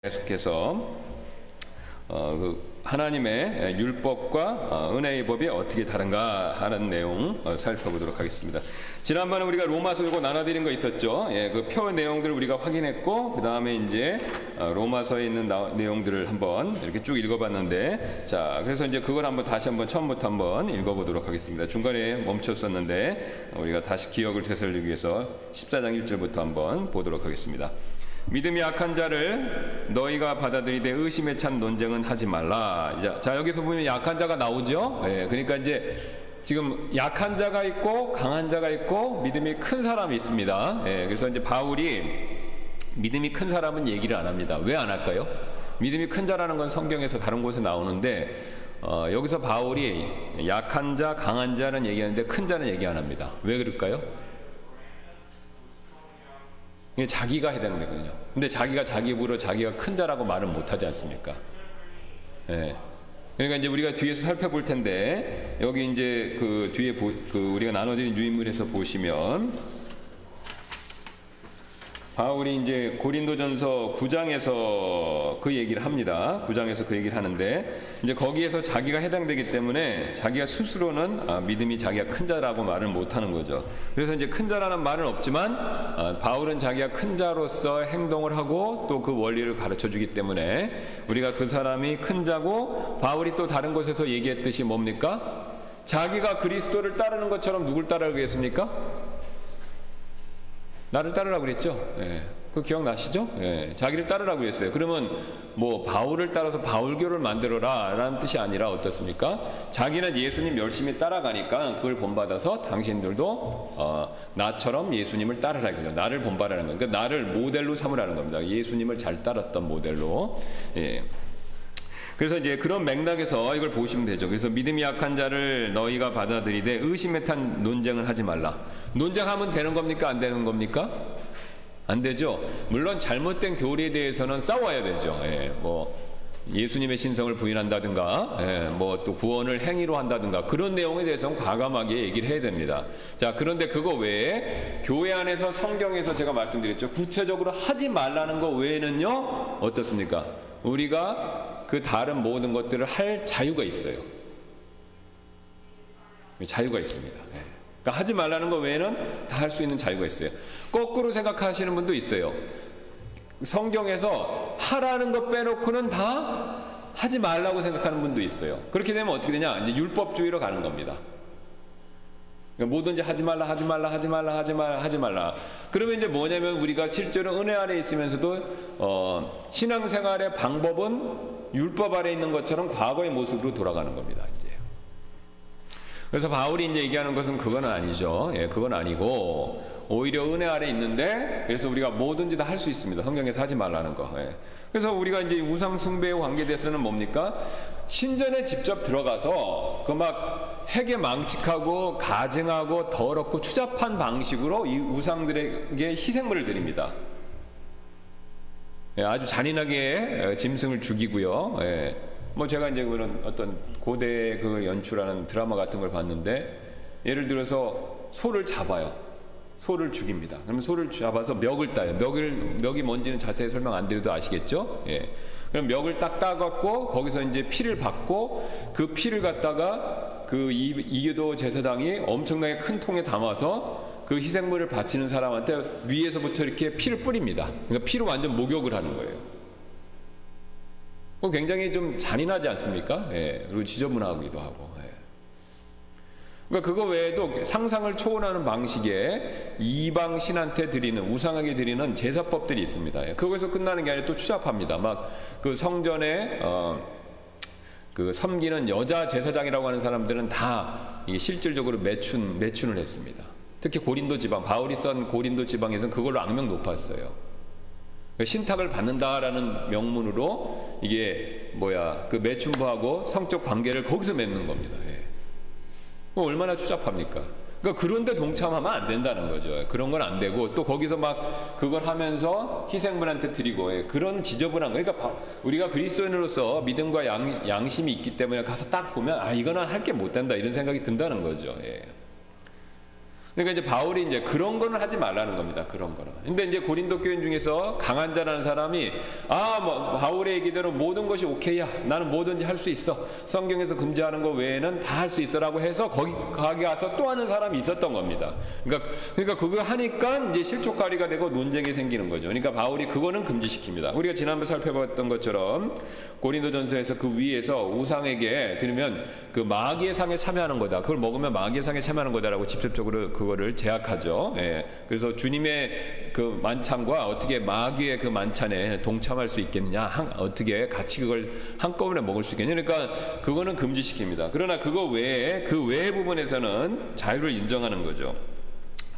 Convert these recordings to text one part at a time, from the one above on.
계속해서 하나님의 율법과 은혜의 법이 어떻게 다른가 하는 내용 살펴보도록 하겠습니다. 지난번에 우리가 로마서 이거 나눠드린 거 있었죠. 그 표 내용들을 우리가 확인했고, 그 다음에 이제 로마서에 있는 내용들을 한번 이렇게 쭉 읽어봤는데, 자, 그래서 이제 그걸 다시 한번 처음부터 한번 읽어보도록 하겠습니다. 중간에 멈췄었는데 우리가 다시 기억을 되살리기 위해서 14장 1절부터 한번 보도록 하겠습니다. 믿음이 약한 자를 너희가 받아들이되 의심에 찬 논쟁은 하지 말라. 자, 여기서 보면 약한 자가 나오죠. 그러니까 이제 지금 약한 자가 있고 강한 자가 있고 믿음이 큰 사람이 있습니다. 그래서 이제 바울이 믿음이 큰 사람은 얘기를 안 합니다. 왜 안 할까요? 믿음이 큰 자라는 건 성경에서 다른 곳에 나오는데 여기서 바울이 약한 자, 강한 자는 얘기하는데 큰 자는 얘기 안 합니다. 왜 그럴까요? 자기가 해당되거든요. 근데 자기가 자기 입으로 자기가 큰 자라고 말은 못하지 않습니까? 그러니까 이제 우리가 뒤에서 살펴볼 텐데, 여기 이제 그 뒤에 우리가 나눠드린 유인물에서 보시면, 바울이 이제 고린도전서 9장에서 그 얘기를 합니다. 9장에서 그 얘기를 하는데, 이제 거기에서 자기가 해당되기 때문에 자기가 스스로는 믿음이 자기가 큰 자라고 말을 못하는 거죠. 그래서 이제 큰 자라는 말은 없지만 바울은 자기가 큰 자로서 행동을 하고 또 그 원리를 가르쳐 주기 때문에 우리가 그 사람이 큰 자고, 바울이 또 다른 곳에서 얘기했듯이 뭡니까? 자기가 그리스도를 따르는 것처럼 누굴 따르겠습니까? 나를 따르라고 그랬죠. 그 기억나시죠? 자기를 따르라고 그랬어요. 그러면 뭐 바울을 따라서 바울교를 만들어라 라는 뜻이 아니라 어떻습니까? 자기는 예수님 열심히 따라가니까 그걸 본받아서 당신들도 나처럼 예수님을 따르라 이거죠. 나를 본받으라는 거예요. 그러니까 나를 모델로 삼으라는 겁니다. 예수님을 잘 따랐던 모델로. 그래서 이제 그런 맥락에서 이걸 보시면 되죠. 그래서 믿음이 약한 자를 너희가 받아들이되 의심에 탄 논쟁을 하지 말라. 논쟁하면 되는 겁니까? 안 되는 겁니까? 안 되죠. 물론 잘못된 교리에 대해서는 싸워야 되죠. 뭐 예수님의 신성을 부인한다든가, 뭐 또 구원을 행위로 한다든가, 그런 내용에 대해서는 과감하게 얘기를 해야 됩니다. 자, 그런데 그거 외에 교회 안에서 성경에서 제가 말씀드렸죠. 구체적으로 하지 말라는 거 외에는요, 어떻습니까? 우리가 그 다른 모든 것들을 할 자유가 있어요. 자유가 있습니다. 그러니까 하지 말라는 것 외에는 다 할 수 있는 자유가 있어요. 거꾸로 생각하시는 분도 있어요. 성경에서 하라는 것 빼놓고는 다 하지 말라고 생각하는 분도 있어요. 그렇게 되면 어떻게 되냐? 이제 율법주의로 가는 겁니다. 그러니까 뭐든지 하지 말라, 하지 말라, 하지 말라, 하지 말라, 하지 말라. 그러면 이제 뭐냐면 우리가 실제로 은혜 아래 있으면서도 신앙생활의 방법은 율법 아래 있는 것처럼 과거의 모습으로 돌아가는 겁니다. 이제. 그래서 바울이 이제 얘기하는 것은 그건 아니죠. 그건 아니고 오히려 은혜 아래 있는데, 그래서 우리가 뭐든지 다 할 수 있습니다. 성경에서 하지 말라는 거. 그래서 우리가 이제 우상 숭배에 관계돼서는 뭡니까? 신전에 직접 들어가서 그 막 핵에 망측하고 가증하고 더럽고 추잡한 방식으로 이 우상들에게 희생물을 드립니다. 아주 잔인하게 짐승을 죽이고요. 뭐 제가 이제 그런 어떤 고대 그 연출하는 드라마 같은 걸 봤는데, 예를 들어서 소를 잡아요. 소를 죽입니다. 그러면 소를 잡아서 멱을 따요. 멱이 뭔지는 자세히 설명 안 드려도 아시겠죠? 그럼 멱을 딱 따갖고 거기서 이제 피를 받고, 그 피를 갖다가 그 이교도 제사장이 엄청나게 큰 통에 담아서 그 희생물을 바치는 사람한테 위에서부터 이렇게 피를 뿌립니다. 그러니까 피로 완전 목욕을 하는 거예요. 굉장히 좀 잔인하지 않습니까? 그리고 지저분하기도 하고. 그러니까 그거 외에도 상상을 초월하는 방식의 이방 신한테 드리는, 우상에게 드리는 제사법들이 있습니다. 그거에서 끝나는 게 아니라 또 추잡합니다. 막 그 성전에 그 섬기는 여자 제사장이라고 하는 사람들은 다 이게 실질적으로 매춘을 했습니다. 특히 고린도 지방, 바울이 쓴 고린도 지방에서는 그걸로 악명 높았어요. 신탁을 받는다라는 명문으로 이게 그 매춘부하고 성적 관계를 거기서 맺는 겁니다. 얼마나 추잡합니까? 그러니까 그런데 동참하면 안 된다는 거죠. 그런 건 안 되고, 또 거기서 막 그걸 하면서 희생물한테 드리고, 그런 지저분한 거. 그러니까 우리가 그리스도인으로서 믿음과 양심이 있기 때문에 가서 딱 보면 이거는 할 게 못 된다 이런 생각이 든다는 거죠. 그러니까 이제 바울이 이제 그런 거는 하지 말라는 겁니다. 그런 거는. 근데 이제 고린도 교인 중에서 강한 자라는 사람이 뭐 바울의 얘기대로 모든 것이 오케이야. 나는 뭐든지 할 수 있어. 성경에서 금지하는 거 외에는 다 할 수 있어라고 해서 거기 가서 또 하는 사람이 있었던 겁니다. 그러니까 그거 하니까 이제 실족가리가 되고 논쟁이 생기는 거죠. 그러니까 바울이 그거는 금지시킵니다. 우리가 지난번에 살펴봤던 것처럼 고린도전서에서 그 위에서 우상에게 드리면 그 마귀의 상에 참여하는 거다. 그걸 먹으면 마귀의 상에 참여하는 거다라고 직접적으로 그거를 제약하죠. 예. 그래서 주님의 그 만찬과 어떻게 마귀의 그 만찬에 동참할 수 있겠느냐, 어떻게 같이 그걸 한꺼번에 먹을 수 있겠느냐. 그러니까 그거는 금지시킵니다. 그러나 그거 외에 그 외의 부분에서는 자유를 인정하는 거죠.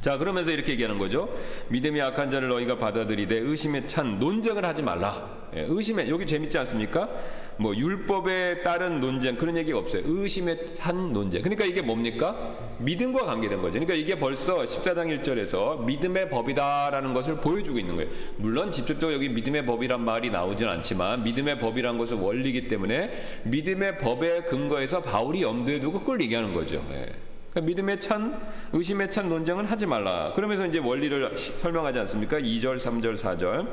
자, 그러면서 이렇게 얘기하는 거죠. 믿음이 약한 자를 너희가 받아들이되 의심에 찬 논쟁을 하지 말라. 예, 의심에, 여기 재밌지 않습니까? 뭐 율법에 따른 논쟁 그런 얘기가 없어요. 의심에 찬 논쟁. 그러니까 이게 뭡니까? 믿음과 관계된 거죠. 그러니까 이게 벌써 14장 1절에서 믿음의 법이다라는 것을 보여주고 있는 거예요. 물론 직접적으로 여기 믿음의 법이란 말이 나오진 않지만 믿음의 법이란 것은 원리이기 때문에 믿음의 법에 근거해서 바울이 염두에 두고 그걸 얘기하는 거죠. 예. 그러니까 믿음에 찬, 의심에 찬 논쟁은 하지 말라. 그러면서 이제 원리를 설명하지 않습니까? 2절, 3절, 4절.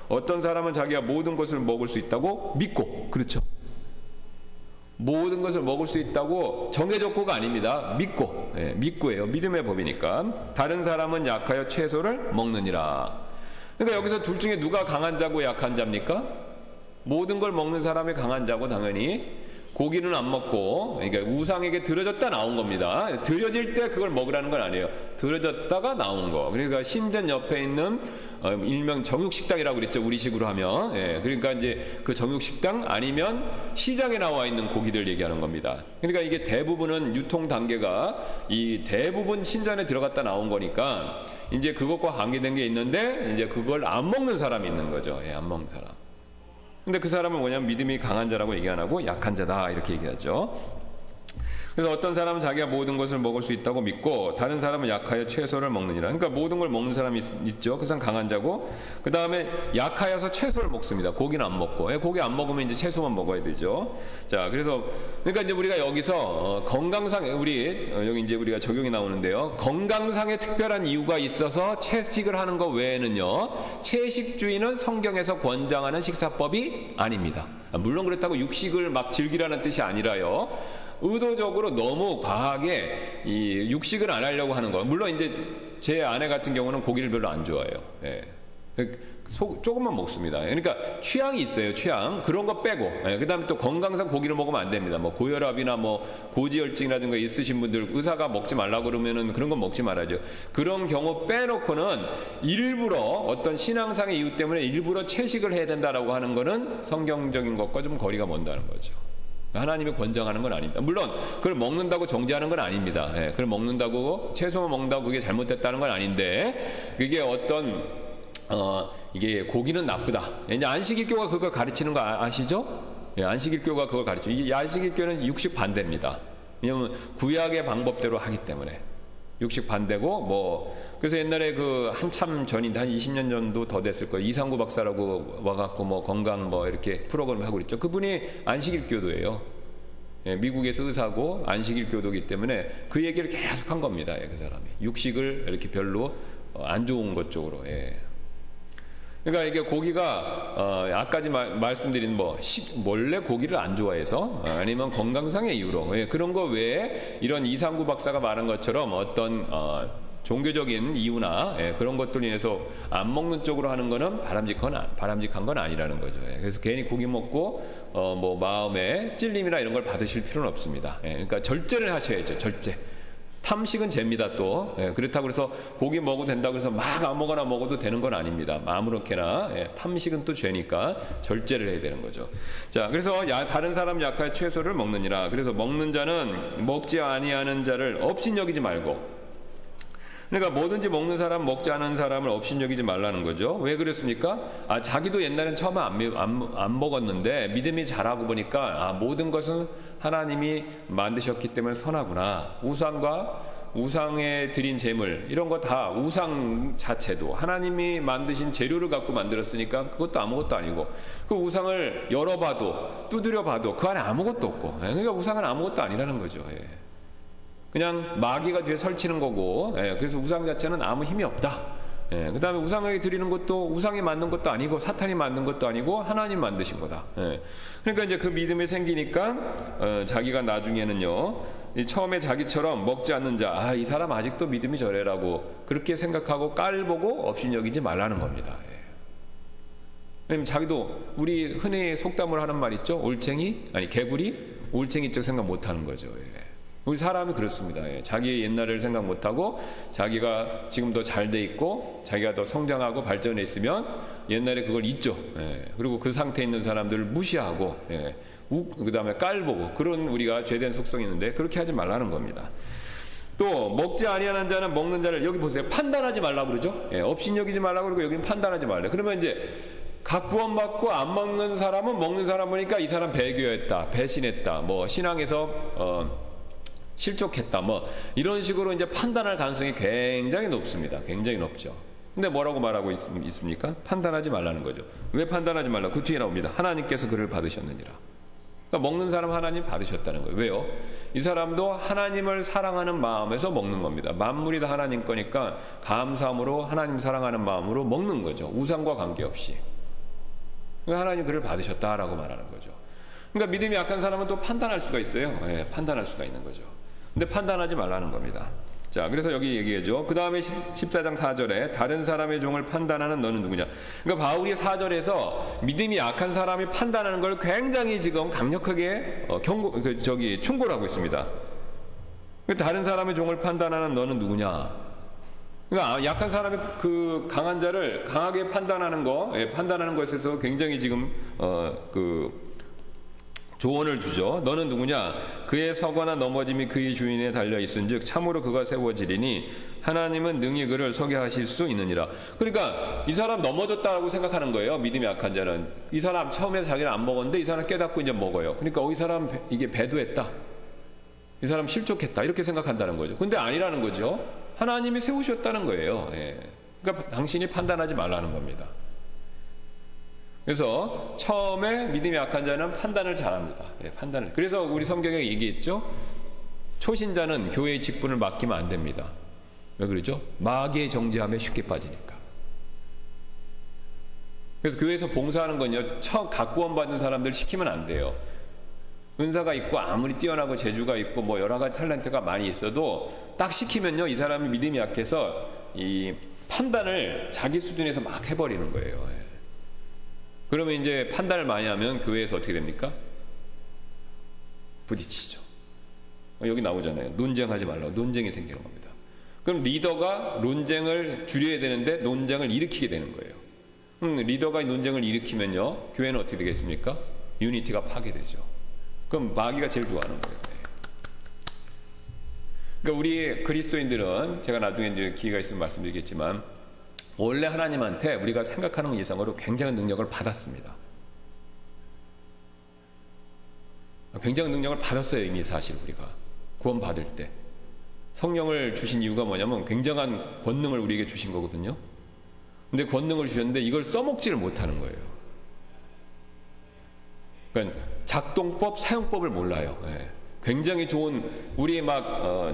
어떤 사람은 자기가 모든 것을 먹을 수 있다고 믿고, 그렇죠. 모든 것을 먹을 수 있다고 정해졌고가 아닙니다. 믿고, 예, 믿고예요. 믿음의 법이니까. 다른 사람은 약하여 채소를 먹느니라. 그러니까 여기서 둘 중에 누가 강한 자고 약한 자입니까? 모든 걸 먹는 사람이 강한 자고 당연히 고기는 안 먹고, 그러니까 우상에게 들어졌다 나온 겁니다. 들어질 때 그걸 먹으라는 건 아니에요. 들어졌다가 나온 거. 그러니까 신전 옆에 있는 일명 정육식당이라고 그랬죠. 우리식으로 하면. 예, 그러니까 이제 그 정육식당 아니면 시장에 나와 있는 고기들 얘기하는 겁니다. 그러니까 이게 대부분은 유통 단계가 이 대부분 신전에 들어갔다 나온 거니까 이제 그것과 관계된 게 있는데 이제 그걸 안 먹는 사람이 있는 거죠. 예, 안 먹는 사람. 근데 그 사람은 뭐냐면 믿음이 강한 자라고 얘기 안 하고 약한 자다 이렇게 얘기하죠. 그래서 어떤 사람은 자기가 모든 것을 먹을 수 있다고 믿고 다른 사람은 약하여 채소를 먹느니라. 그러니까 모든 걸 먹는 사람이 있죠. 그 사람 강한 자고 그 다음에 약하여서 채소를 먹습니다. 고기는 안 먹고. 고기 안 먹으면 이제 채소만 먹어야 되죠. 자, 그래서 그러니까 이제 우리가 여기서 건강상 여기 이제 우리가 적용이 나오는데요. 건강상의 특별한 이유가 있어서 채식을 하는 것 외에는요. 채식주의는 성경에서 권장하는 식사법이 아닙니다. 물론 그렇다고 육식을 막 즐기라는 뜻이 아니라요. 의도적으로 너무 과하게 이 육식을 안 하려고 하는 거. 물론 이제 제 아내 같은 경우는 고기를 별로 안 좋아해요. 예. 조금만 먹습니다. 그러니까 취향이 있어요. 취향 그런 거 빼고. 예. 그다음에 또 건강상 고기를 먹으면 안 됩니다. 뭐 고혈압이나 뭐 고지혈증이라든가 있으신 분들 의사가 먹지 말라고 그러면은 그런 건 먹지 말아야죠. 그런 경우 빼놓고는 일부러 어떤 신앙상의 이유 때문에 일부러 채식을 해야 된다라고 하는 거는 성경적인 것과 좀 거리가 먼다는 거죠. 하나님이 권장하는 건 아닙니다. 물론 그걸 먹는다고 정죄하는 건 아닙니다. 예, 그걸 먹는다고 채소만 먹는다고 그게 잘못됐다는 건 아닌데 그게 어떤 이게 고기는 나쁘다. 이제 안식일교가 그걸 가르치는 거 아시죠? 예, 안식일교가 그걸 가르치죠. 이 안식일교는 육식 반대입니다. 왜냐하면 구약의 방법대로 하기 때문에 육식 반대고 그래서 옛날에 그 한참 전인데 한 20년 전도 더 됐을 거예요. 이상구 박사라고 와갖고 건강 이렇게 프로그램 하고 있죠. 그분이 안식일교도예요. 예, 미국에서 의사고 안식일교도이기 때문에 그 얘기를 계속 한 겁니다. 예, 그 사람이 육식을 이렇게 별로 안 좋은 것 쪽으로. 예. 그러니까 이게 고기가 아까지 말씀드린 원래 고기를 안 좋아해서 아니면 건강상의 이유로 그런 거 외에 이런 이상구 박사가 말한 것처럼 어떤 종교적인 이유나 그런 것들로 인해서 안 먹는 쪽으로 하는 거는 바람직한 건 아니라는 거죠. 그래서 괜히 고기 먹고 마음에 찔림이나 이런 걸 받으실 필요는 없습니다. 그러니까 절제를 하셔야죠. 절제. 탐식은 죄입니다. 또 그렇다고 해서 고기 먹어도 된다고 해서 막 아무거나 먹어도 되는 건 아닙니다. 아무렇게나 탐식은 또 죄니까 절제를 해야 되는 거죠. 자, 그래서 다른 사람 약하여 채소를 먹느니라. 그래서 먹는 자는 먹지 아니하는 자를 업신여기지 말고. 그러니까 뭐든지 먹는 사람 먹지 않은 사람을 업신여기지 말라는 거죠. 왜 그랬습니까? 자기도 옛날엔 처음에 안 먹었는데 믿음이 자라고 보니까 모든 것은 하나님이 만드셨기 때문에 선하구나. 우상에 드린 재물 이런 거 다 우상 자체도 하나님이 만드신 재료를 갖고 만들었으니까 그것도 아무것도 아니고 그 우상을 열어봐도 두드려봐도 그 안에 아무것도 없고 그러니까 우상은 아무것도 아니라는 거죠. 그냥 마귀가 뒤에 설치는 거고, 예, 그래서 우상 자체는 아무 힘이 없다. 예, 그 다음에 우상에게 드리는 것도 우상이 만든 것도 아니고 사탄이 만든 것도 아니고 하나님 만드신 거다. 예. 그러니까 이제 그 믿음이 생기니까 자기가 나중에는요, 처음에 자기처럼 먹지 않는 자, 이 사람 아직도 믿음이 저래라고 그렇게 생각하고 깔보고 업신여기지 말라는 겁니다. 예. 왜냐면 자기도 우리 흔히 속담을 하는 말 있죠. 올챙이 아니 개구리 올챙이적 생각 못하는 거죠. 예. 우리 사람이 그렇습니다. 예. 자기의 옛날을 생각 못하고 자기가 지금 더 잘 돼 있고 자기가 더 성장하고 발전해 있으면 옛날에 그걸 잊죠. 예. 그리고 그 상태에 있는 사람들을 무시하고, 예. 그 다음에 깔보고, 그런 우리가 죄된 속성이 있는데 그렇게 하지 말라는 겁니다. 또 먹지 아니하는 자는 먹는 자를, 여기 보세요, 판단하지 말라고 그러죠. 예. 업신여기지 말라고 그러고 여기는 판단하지 말래. 그러면 이제 각 구원받고 안 먹는 사람은 먹는 사람 보니까 이 사람 배교했다, 배신했다, 뭐 신앙에서 실족했다, 뭐 이런 식으로 이제 판단할 가능성이 굉장히 높습니다. 굉장히 높죠. 근데 뭐라고 말하고 있습니까? 판단하지 말라는 거죠. 왜 판단하지 말라? 그 뒤에 나옵니다. 하나님께서 그를 받으셨느니라. 그러니까 먹는 사람 하나님 받으셨다는 거예요. 왜요? 이 사람도 하나님을 사랑하는 마음에서 먹는 겁니다. 만물이 다 하나님 거니까 감사함으로 하나님 사랑하는 마음으로 먹는 거죠. 우상과 관계없이. 그러니까 하나님 그를 받으셨다라고 말하는 거죠. 그러니까 믿음이 약한 사람은 또 판단할 수가 있어요. 예, 판단할 수가 있는 거죠. 근데 판단하지 말라는 겁니다. 자, 그래서 여기 얘기해줘. 그 다음에 14장 4절에 다른 사람의 종을 판단하는 너는 누구냐. 그러니까 바울이 4절에서 믿음이 약한 사람이 판단하는 걸 굉장히 지금 강력하게 충고를 하고 있습니다. 다른 사람의 종을 판단하는 너는 누구냐. 그러니까 약한 사람이 그 강한 자를 강하게 판단하는 판단하는 것에서 굉장히 지금 조언을 주죠. 너는 누구냐? 그의 서거나 넘어짐이 그의 주인에 달려 있은즉 참으로 그가 세워지리니 하나님은 능히 그를 서게 하실 수 있느니라. 그러니까 이 사람 넘어졌다고 생각하는 거예요. 믿음이 약한 자는. 이 사람 처음에 자기는 안 먹었는데 이 사람 깨닫고 이제 먹어요. 그러니까 이 사람 이게 배도했다, 이 사람 실족했다, 이렇게 생각한다는 거죠. 근데 아니라는 거죠. 하나님이 세우셨다는 거예요. 예. 그러니까 당신이 판단하지 말라는 겁니다. 그래서 처음에 믿음이 약한 자는 판단을 잘합니다. 예, 판단을. 그래서 우리 성경에 얘기했죠. 초신자는 교회의 직분을 맡기면 안 됩니다. 왜 그러죠? 마귀의 정죄함에 쉽게 빠지니까. 그래서 교회에서 봉사하는 건요, 각 구원받은 사람들 시키면 안 돼요. 은사가 있고 아무리 뛰어나고 재주가 있고 뭐 여러 가지 탤런트가 많이 있어도 딱 시키면요, 이 사람이 믿음이 약해서 이 판단을 자기 수준에서 막 해버리는 거예요. 예. 그러면 이제 판단을 많이 하면 교회에서 어떻게 됩니까? 부딪히죠. 여기 나오잖아요. 논쟁하지 말라고. 논쟁이 생기는 겁니다. 그럼 리더가 논쟁을 줄여야 되는데 논쟁을 일으키게 되는 거예요. 리더가 논쟁을 일으키면요, 교회는 어떻게 되겠습니까? 유니티가 파괴되죠. 그럼 마귀가 제일 좋아하는 거예요. 그러니까 우리 그리스도인들은 제가 나중에 이제 기회가 있으면 말씀드리겠지만 원래 하나님한테 우리가 생각하는 것 이상으로 굉장한 능력을 받았습니다. 굉장한 능력을 받았어요. 이미 사실 우리가 구원 받을 때 성령을 주신 이유가 뭐냐면 굉장한 권능을 우리에게 주신 거거든요. 근데 권능을 주셨는데 이걸 써먹지를 못하는 거예요. 그러니까 작동법, 사용법을 몰라요. 예. 굉장히 좋은 우리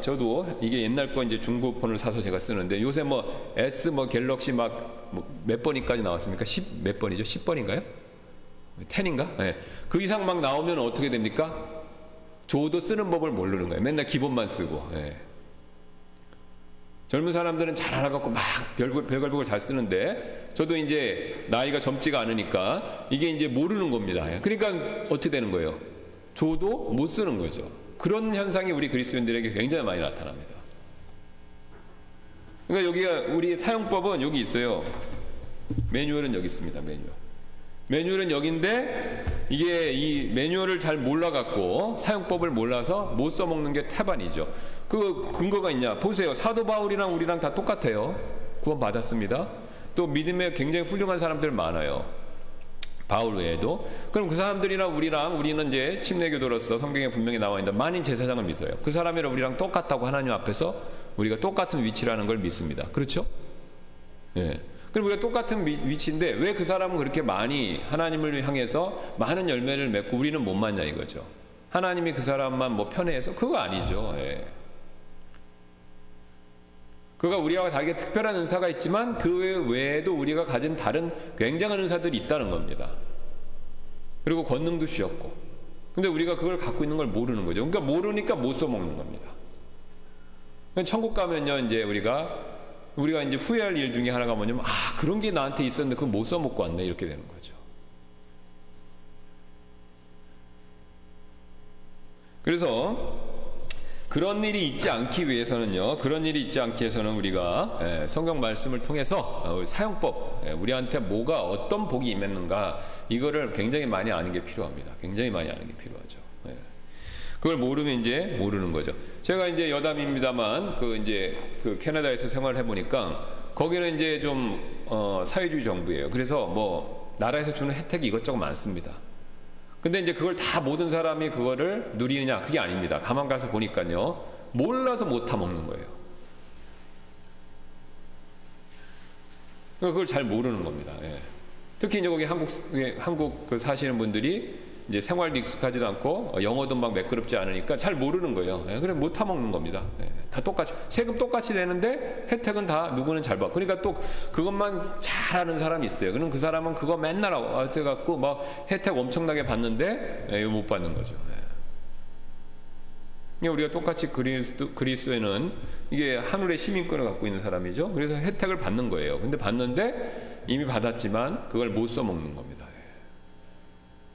저도 이게 옛날 거 이제 중고폰을 사서 제가 쓰는데 요새 뭐 S 갤럭시 몇 번이까지 나왔습니까? 10 몇 번이죠? 10번인가요? 10인가? 예. 그 이상 막 나오면 어떻게 됩니까? 저도 쓰는 법을 모르는 거예요. 맨날 기본만 쓰고. 예. 젊은 사람들은 잘 알아갖고 막 별걸 잘 쓰는데 저도 이제 나이가 젊지가 않으니까 이게 이제 모르는 겁니다. 그러니까 어떻게 되는 거예요? 저도 못 쓰는 거죠. 그런 현상이 우리 그리스도인들에게 굉장히 많이 나타납니다. 그러니까 여기가 우리 사용법은 여기 있어요. 매뉴얼은 여기 있습니다. 매뉴얼은 여기인데 이게 이 매뉴얼을 잘 몰라갖고 사용법을 몰라서 못 써먹는 게 태반이죠. 그 근거가 있냐? 보세요. 사도 바울이랑 우리랑 다 똑같아요. 구원 받았습니다. 또 믿음에 굉장히 훌륭한 사람들 많아요. 바울 외에도. 그럼 그 사람들이랑 우리는 이제 침례교도로서 성경에 분명히 나와 있는데 만인 제사장을 믿어요. 그 사람이랑 우리랑 똑같다고 하나님 앞에서 우리가 똑같은 위치라는 걸 믿습니다. 그렇죠? 예. 그럼 우리가 똑같은 위치인데 왜 그 사람은 그렇게 많이 하나님을 향해서 많은 열매를 맺고 우리는 못 맞냐 이거죠. 하나님이 그 사람만 편애해서 그거 아니죠. 예. 그가 우리와 다르게 특별한 은사가 있지만 그 외에도 우리가 가진 다른 굉장한 은사들이 있다는 겁니다. 그리고 권능도 주셨고. 근데 우리가 그걸 갖고 있는 걸 모르는 거죠. 그러니까 모르니까 못 써먹는 겁니다. 천국 가면요, 이제 우리가 이제 후회할 일 중에 하나가 뭐냐면, 그런 게 나한테 있었는데 그걸 못 써먹고 왔네. 이렇게 되는 거죠. 그래서 그런 일이 있지 않기 위해서는요, 우리가 성경 말씀을 통해서 사용법, 우리한테 뭐가 어떤 복이 임했는가, 이거를 굉장히 많이 아는 게 필요합니다. 굉장히 많이 아는 게 필요하죠. 그걸 모르면 이제 모르는 거죠. 제가 이제 여담입니다만, 그 캐나다에서 생활을 해보니까, 거기는 이제 좀, 사회주의 정부예요. 그래서 뭐, 나라에서 주는 혜택이 이것저것 많습니다. 근데 이제 그걸 다 모든 사람이 그거를 누리느냐? 그게 아닙니다. 가만 가서 보니까요, 몰라서 못 타먹는 거예요. 그걸 잘 모르는 겁니다. 특히 이제 거기 한국 그 사시는 분들이 이제 생활도 익숙하지도 않고 영어도 막 매끄럽지 않으니까 잘 모르는 거예요. 그래 못 타먹는 겁니다. 다 똑같이 세금 똑같이 내는데 혜택은 다 누구는 잘 받고, 그러니까 또 그것만 잘하는 사람이 있어요. 그럼 그 사람은 그거 맨날 어떻게 갖고 막 혜택 엄청나게 받는데 못 받는 거죠. 우리가 똑같이 그리스도인은 이게 하늘의 시민권을 갖고 있는 사람이죠. 그래서 혜택을 받는 거예요. 근데 받는데 이미 받았지만 그걸 못 써먹는 겁니다.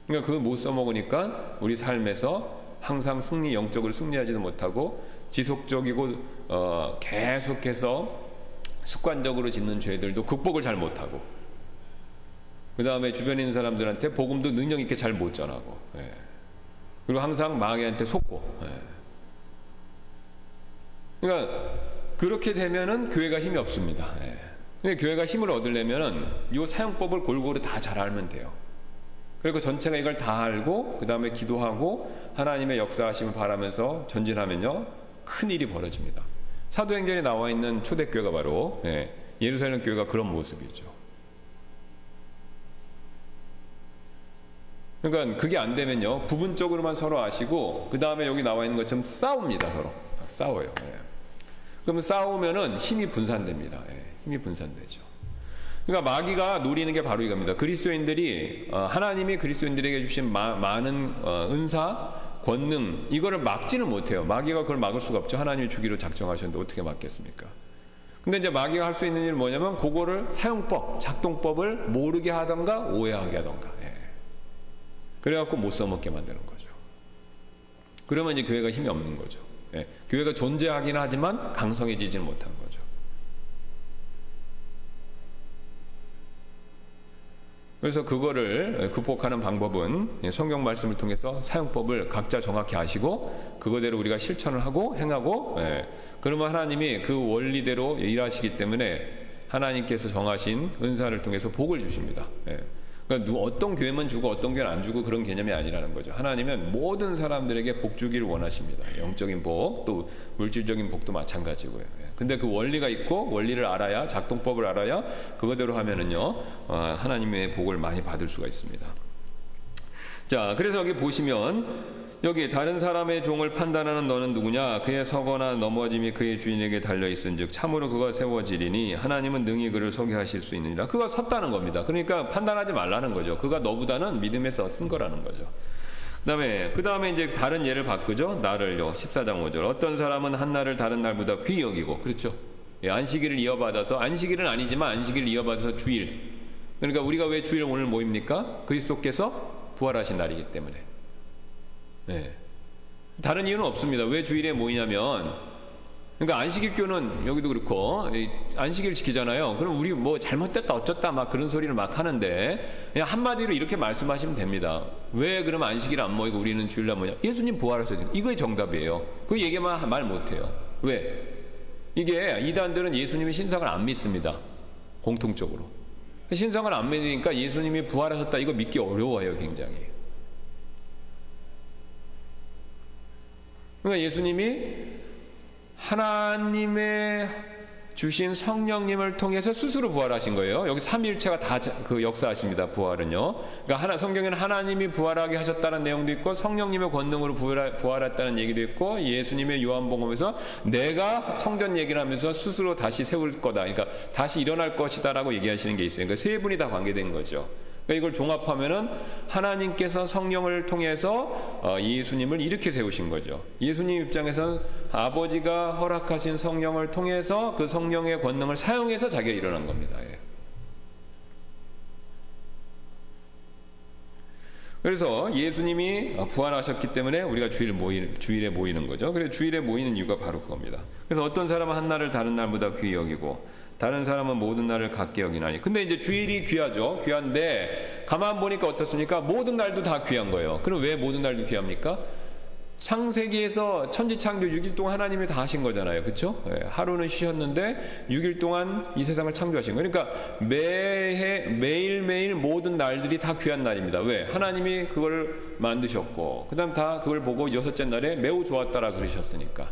그러니까 그걸 못 써먹으니까 우리 삶에서 항상 영적으로 승리하지도 못하고 지속적이고 계속해서 습관적으로 짓는 죄들도 극복을 잘 못하고, 그 다음에 주변에 있는 사람들한테 복음도 능력 있게 잘 못 전하고, 그리고 항상 마귀한테 속고. 그러니까 그렇게 되면은 교회가 힘이 없습니다. 근데 교회가 힘을 얻으려면은 이 사용법을 골고루 다 잘 알면 돼요. 그리고 전체가 이걸 다 알고 그 다음에 기도하고 하나님의 역사하심을 바라면서 전진하면요, 큰 일이 벌어집니다. 사도행전에 나와 있는 초대교회가 바로 예루살렘 교회가 그런 모습이죠. 그러니까 그게 안 되면요, 부분적으로만 서로 아시고 그 다음에 여기 나와 있는 것처럼 싸웁니다. 서로 싸워요. 그러면 싸우면은 힘이 분산됩니다. 힘이 분산되죠. 그러니까 마귀가 노리는 게 바로 이겁니다. 그리스도인들이 하나님이 그리스도인들에게 주신 많은 은사, 권능, 이거를 막지는 못해요. 마귀가 그걸 막을 수가 없죠. 하나님이 주기로 작정하셨는데 어떻게 막겠습니까? 근데 이제 마귀가 할 수 있는 일은 뭐냐면 그거를 사용법, 작동법을 모르게 하던가 오해하게 하던가. 그래갖고 못 써먹게 만드는 거죠. 그러면 이제 교회가 힘이 없는 거죠. 교회가 존재하긴 하지만 강성해지지는 못하는 거죠. 그래서 그거를 극복하는 방법은 성경 말씀을 통해서 사용법을 각자 정확히 아시고 그거대로 우리가 실천을 하고 행하고, 그러면 하나님이 그 원리대로 일하시기 때문에 하나님께서 정하신 은사를 통해서 복을 주십니다. 그러니까 어떤 교회만 주고 어떤 교회는 안 주고 그런 개념이 아니라는 거죠. 하나님은 모든 사람들에게 복 주기를 원하십니다. 영적인 복, 또 물질적인 복도 마찬가지고요. 근데 그 원리가 있고 원리를 알아야, 작동법을 알아야 그거대로 하면은요, 하나님의 복을 많이 받을 수가 있습니다. 자, 그래서 여기 보시면 여기 다른 사람의 종을 판단하는 너는 누구냐? 그의 서거나 넘어짐이 그의 주인에게 달려있은즉 참으로 그가 세워지리니 하나님은 능히 그를 서게 하실 수 있느니라. 그가 섰다는 겁니다. 그러니까 판단하지 말라는 거죠. 그가 너보다는 믿음에서 쓴 거라는 거죠. 그 다음에 이제 다른 예를 바꾸죠. 날을요. 14장 5절. 어떤 사람은 한 날을 다른 날보다 귀히 여기고, 그렇죠. 안식일을 이어받아서, 안식일은 아니지만 안식일을 이어받아서 주일. 그러니까 우리가 왜 주일 오늘 모입니까? 그리스도께서 부활하신 날이기 때문에. 다른 이유는 없습니다. 왜 주일에 모이냐면, 그러니까 안식일교는 여기도 그렇고 안식일 지키잖아요. 그럼 우리 뭐 잘못됐다 어쩌다 막 그런 소리를 막 하는데 그냥 한마디로 이렇게 말씀하시면 됩니다. 왜 그러면 안식일 안 모이고 우리는 주일날 모이냐? 예수님 부활하셔야 이거의 정답이에요. 그 얘기만 말 못해요. 왜? 이게 이단들은 예수님의 신상을 안 믿습니다. 공통적으로. 신상을 안 믿으니까 예수님이 부활하셨다 이거 믿기 어려워요. 굉장히. 그러니까 예수님이 하나님의 주신 성령님을 통해서 스스로 부활하신 거예요. 여기 삼위일체가 다 그 역사하십니다. 부활은요. 그러니까 성경에는 하나님이 부활하게 하셨다는 내용도 있고 성령님의 권능으로 부활했다는 얘기도 있고 예수님의 요한복음에서 내가 성전 얘기를 하면서 스스로 다시 세울 거다. 그러니까 다시 일어날 것이다라고 얘기하시는 게 있어요. 그러니까 세 분이 다 관계된 거죠. 그러니까 이걸 종합하면은 하나님께서 성령을 통해서 예수님을 이렇게 세우신 거죠. 예수님 입장에서는 아버지가 허락하신 성령을 통해서 그 성령의 권능을 사용해서 자기가 일어난 겁니다. 예. 그래서 예수님이 부활하셨기 때문에 우리가 주일에 모이는 거죠. 그래서 주일에 모이는 이유가 바로 그겁니다. 그래서 어떤 사람은 한 날을 다른 날보다 귀히 여기고 다른 사람은 모든 날을 같게 여기나니. 근데 이제 주일이 귀하죠. 귀한데 가만 보니까 어떻습니까? 모든 날도 다 귀한 거예요. 그럼 왜 모든 날도 귀합니까? 창세기에서 천지창조 6일 동안 하나님이 다 하신 거잖아요. 그렇죠? 예, 하루는 쉬셨는데 6일 동안 이 세상을 창조하신 거예요. 그러니까 매일매일 모든 날들이 다 귀한 날입니다. 왜? 하나님이 그걸 만드셨고 그 다음 다 그걸 보고 여섯째 날에 매우 좋았다라 그러셨으니까.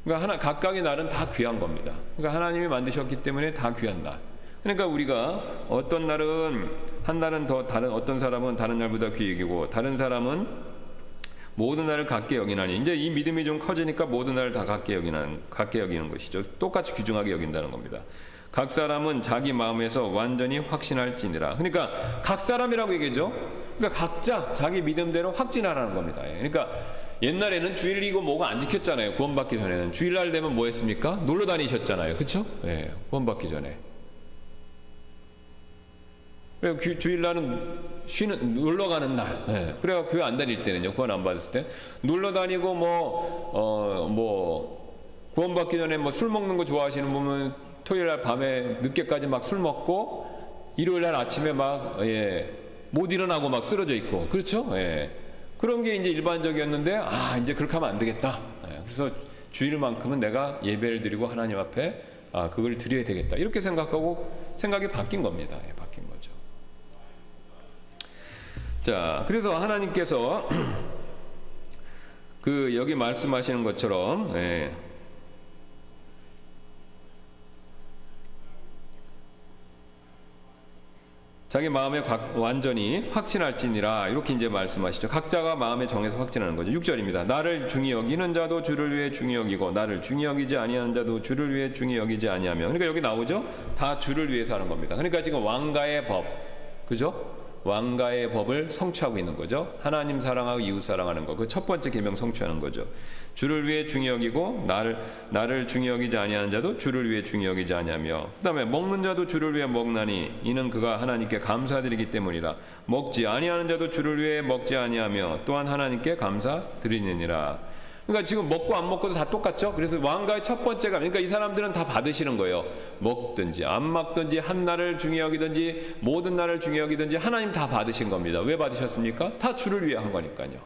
그러니까 각각의 날은 다 귀한 겁니다. 그러니까 하나님이 만드셨기 때문에 다 귀한 날. 그러니까 우리가 어떤 날은 한 날은 더 어떤 사람은 다른 날보다 귀히 여기고 다른 사람은 모든 날을 같게 여기나니. 이제 이 믿음이 좀 커지니까 모든 날을 다 같게 여기는 것이죠. 똑같이 귀중하게 여긴다는 겁니다. 각 사람은 자기 마음에서 완전히 확신할지니라. 그러니까 각 사람이라고 얘기죠. 그러니까 각자 자기 믿음대로 확진하라는 겁니다. 그러니까 옛날에는 주일이고 뭐가 안 지켰잖아요. 구원받기 전에는. 주일날 되면 뭐 했습니까? 놀러 다니셨잖아요. 그쵸? 예, 구원받기 전에. 그래서 주일날은 놀러 가는 날. 예, 그래서 교회 안 다닐 때는요. 구원 안 받았을 때. 놀러 다니고 구원받기 전에 술 먹는 거 좋아하시는 분은 토요일날 밤에 늦게까지 막 술 먹고 일요일날 아침에 못 일어나고 막 쓰러져 있고. 그렇죠? 예. 그런 게 이제 일반적이었는데 이제 그렇게 하면 안 되겠다. 그래서 주일만큼은 내가 예배를 드리고 하나님 앞에 그걸 드려야 되겠다. 이렇게 생각이 바뀐 겁니다. 예, 바뀐 거죠. 자, 그래서 하나님께서 여기 말씀하시는 것처럼 자기 마음에 완전히 확신할지니라 이렇게 이제 말씀하시죠. 각자가 마음에 정해서 확신하는 거죠. 6절입니다. 나를 중히 여기는 자도 주를 위해 중히 여기고 나를 중히 여기지 아니하는 자도 주를 위해 중히 여기지 아니하며. 그러니까 여기 나오죠. 다 주를 위해서 하는 겁니다. 그러니까 지금 왕가의 법, 그죠? 왕가의 법을 성취하고 있는 거죠. 하나님 사랑하고 이웃 사랑하는 거. 그 첫 번째 계명 성취하는 거죠. 주를 위해 중히 여기고 나를 중히 여기지 아니하는 자도 주를 위해 중히 여기지 아니하며. 그다음에 먹는 자도 주를 위해 먹나니 이는 그가 하나님께 감사드리기 때문이라. 먹지 아니하는 자도 주를 위해 먹지 아니하며 또한 하나님께 감사드리느니라. 그러니까 지금 먹고 안 먹고도 다 똑같죠. 그래서 왕가의 첫 번째가, 그러니까 이 사람들은 다 받으시는 거예요. 먹든지 안 먹든지 한 날을 중히 여기든지 모든 날을 중히 여기든지 하나님 다 받으신 겁니다. 왜 받으셨습니까? 다 주를 위해 한 거니까요.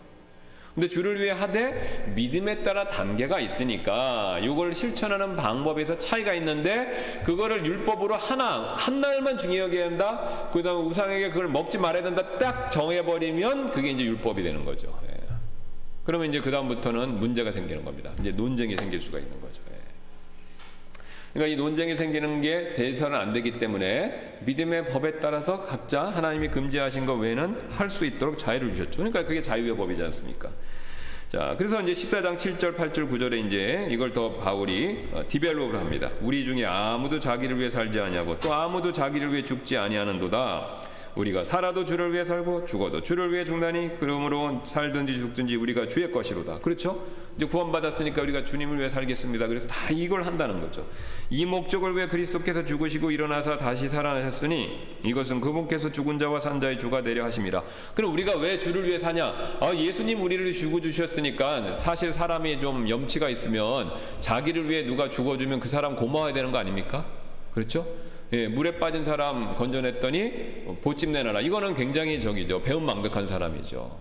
근데 주를 위해 하되 믿음에 따라 단계가 있으니까 이걸 실천하는 방법에서 차이가 있는데 그거를 율법으로 한 날만 중히 여겨야 한다. 그 다음에 우상에게 그걸 먹지 말아야 된다. 딱 정해버리면 그게 이제 율법이 되는 거죠. 예. 그러면 이제 그 다음부터는 문제가 생기는 겁니다. 이제 논쟁이 생길 수가 있는 거죠. 예. 그러니까 이 논쟁이 생기는 게 돼서는 안 되기 때문에 믿음의 법에 따라서 각자 하나님이 금지하신 것 외에는 할 수 있도록 자유를 주셨죠. 그러니까 그게 자유의 법이지 않습니까? 자, 그래서 이제 14장 7절, 8절, 9절에 이제 이걸 더 바울이 디벨롭을 합니다. 우리 중에 아무도 자기를 위해 살지 아니하고 또 아무도 자기를 위해 죽지 아니하는도다. 우리가 살아도 주를 위해 살고 죽어도 주를 위해 죽나니 그러므로 살든지 죽든지 우리가 주의 것이로다. 그렇죠? 이제 구원받았으니까 우리가 주님을 위해 살겠습니다. 그래서 다 이걸 한다는 거죠. 이 목적을 위해 그리스도께서 죽으시고 일어나서 다시 살아나셨으니 이것은 그분께서 죽은 자와 산 자의 주가 되려 하심이라. 그럼 우리가 왜 주를 위해 사냐? 예수님 우리를 죽어주셨으니까 사실 사람이 좀 염치가 있으면 자기를 위해 누가 죽어주면 그 사람 고마워야 되는 거 아닙니까? 그렇죠? 예, 물에 빠진 사람 건져냈더니 보찜 내놔라. 이거는 굉장히 배은망덕한 사람이죠.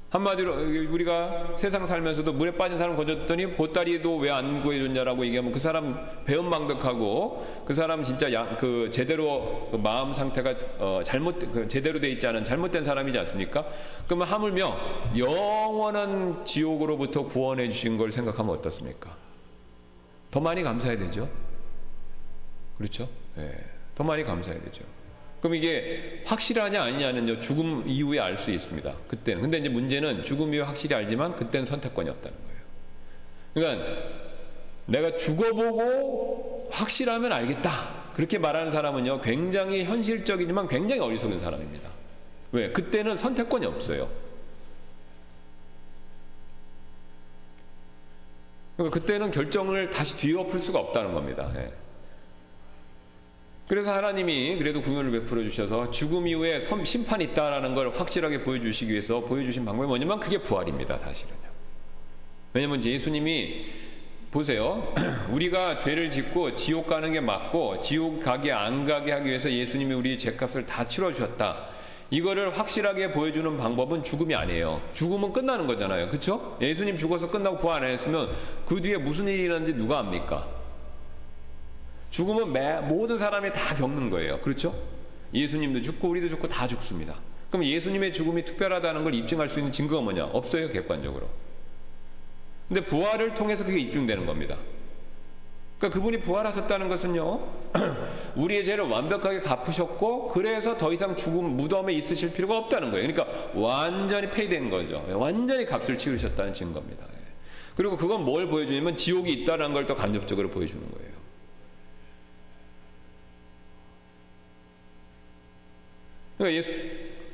한마디로 우리가 세상 살면서도 물에 빠진 사람 건졌더니 보따리도 왜 안 구해줬냐라고 얘기하면 그 사람 배은망덕하고 그 사람 진짜 제대로 마음 상태가 제대로 돼 있지 않은 잘못된 사람이지 않습니까? 그러면 하물며 영원한 지옥으로부터 구원해 주신 걸 생각하면 어떻습니까? 더 많이 감사해야 되죠. 그렇죠? 예, 더 많이 감사해야 되죠. 그럼 이게 확실하냐 아니냐는요, 죽음 이후에 알 수 있습니다. 그때는. 근데 이제 문제는 죽음 이후에 확실히 알지만 그때는 선택권이 없다는 거예요. 그러니까 내가 죽어보고 확실하면 알겠다, 그렇게 말하는 사람은요, 굉장히 현실적이지만 굉장히 어리석은 사람입니다. 왜? 그때는 선택권이 없어요. 그러니까 그때는 결정을 다시 뒤엎을 수가 없다는 겁니다. 예. 그래서 하나님이 그래도 구원을 베풀어 주셔서 죽음 이후에 심판이 있다라는 걸 확실하게 보여주시기 위해서 보여주신 방법이 뭐냐면 그게 부활입니다. 사실은요. 왜냐면 예수님이 보세요. 우리가 죄를 짓고 지옥 가는 게 맞고 지옥 가게 안 가게 하기 위해서 예수님이 우리 죄값을 다 치러주셨다, 이거를 확실하게 보여주는 방법은 죽음이 아니에요. 죽음은 끝나는 거잖아요. 그렇죠? 예수님 죽어서 끝나고 부활 안 했으면 그 뒤에 무슨 일이 일어났는지 누가 압니까? 죽음은 모든 사람이 다 겪는 거예요. 그렇죠? 예수님도 죽고 우리도 죽고 다 죽습니다. 그럼 예수님의 죽음이 특별하다는 걸 입증할 수 있는 증거가 뭐냐? 없어요, 객관적으로. 근데 부활을 통해서 그게 입증되는 겁니다. 그러니까 그분이 부활하셨다는 것은요, 우리의 죄를 완벽하게 갚으셨고 그래서 더 이상 죽음 무덤에 있으실 필요가 없다는 거예요. 그러니까 완전히 페이된 거죠. 완전히 값을 치르셨다는 증거입니다. 그리고 그건 뭘 보여주냐면 지옥이 있다는 걸 또 간접적으로 보여주는 거예요. 그러니까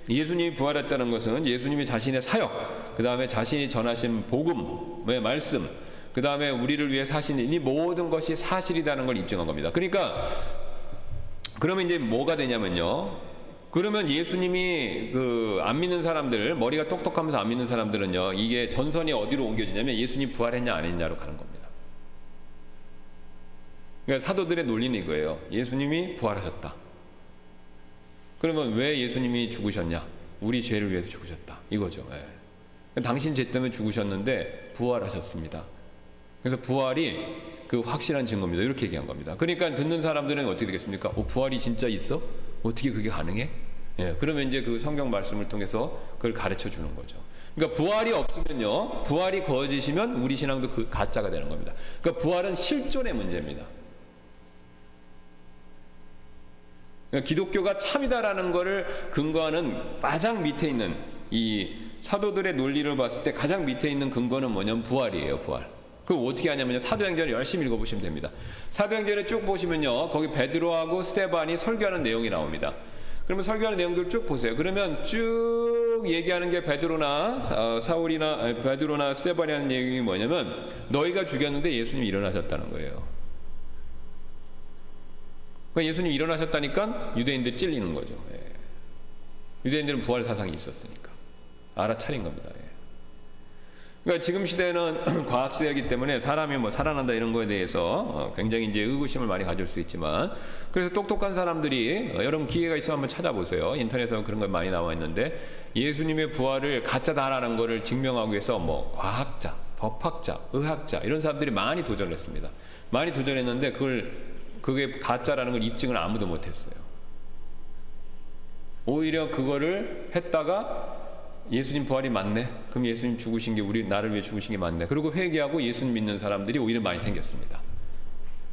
예수님이 부활했다는 것은 예수님이 자신의 사역, 그 다음에 자신이 전하신 복음의 말씀, 그 다음에 우리를 위해 사신 이 모든 것이 사실이라는 걸 입증한 겁니다. 그러니까 그러면 이제 뭐가 되냐면요, 그러면 예수님이 안 믿는 사람들, 머리가 똑똑하면서 안 믿는 사람들은요, 이게 전선이 어디로 옮겨지냐면 예수님 부활했냐 안 했냐로 가는 겁니다. 그러니까 사도들의 논리는 이거예요. 예수님이 부활하셨다. 그러면 왜 예수님이 죽으셨냐? 우리 죄를 위해서 죽으셨다, 이거죠. 예. 당신 죄 때문에 죽으셨는데 부활하셨습니다. 그래서 부활이 그 확실한 증거입니다. 이렇게 얘기한 겁니다. 그러니까 듣는 사람들은 어떻게 되겠습니까? 부활이 진짜 있어? 어떻게 그게 가능해? 예, 그러면 이제 그 성경 말씀을 통해서 그걸 가르쳐 주는 거죠. 그러니까 부활이 없으면요, 부활이 거짓이면 우리 신앙도 그 가짜가 되는 겁니다. 그러니까 부활은 실존의 문제입니다. 그러니까 기독교가 참이다라는 것을 근거하는 가장 밑에 있는 이 사도들의 논리를 봤을 때 가장 밑에 있는 근거는 뭐냐면 부활이에요. 부활. 그걸 어떻게 하냐면요, 사도행전을 열심히 읽어보시면 됩니다. 사도행전에 쭉 보시면요, 거기 베드로하고 스데반이 설교하는 내용이 나옵니다. 그러면 설교하는 내용들 쭉 보세요. 그러면 쭉 얘기하는 게 베드로나 스데반이 하는 내용이 뭐냐면 너희가 죽였는데 예수님이 일어나셨다는 거예요. 그러니까 예수님이 일어나셨다니까 유대인들 찔리는 거죠. 예. 유대인들은 부활 사상이 있었으니까 알아차린 겁니다. 예. 그러니까 지금 시대는 과학 시대이기 때문에 사람이 뭐 살아난다 이런 거에 대해서 굉장히 이제 의구심을 많이 가질 수 있지만, 그래서 똑똑한 사람들이 여러분 기회가 있으면 한번 찾아보세요. 인터넷에 그런 거 많이 나와 있는데 예수님의 부활을 가짜다라는 거를 증명하기 위해서 뭐 과학자, 법학자, 의학자 이런 사람들이 많이 도전을 했습니다. 많이 도전했는데 그게 가짜라는 걸 입증을 아무도 못했어요. 오히려 그거를 했다가 예수님 부활이 맞네, 그럼 예수님 죽으신 게 나를 위해 죽으신 게 맞네, 그리고 회개하고 예수님 믿는 사람들이 오히려 많이 생겼습니다.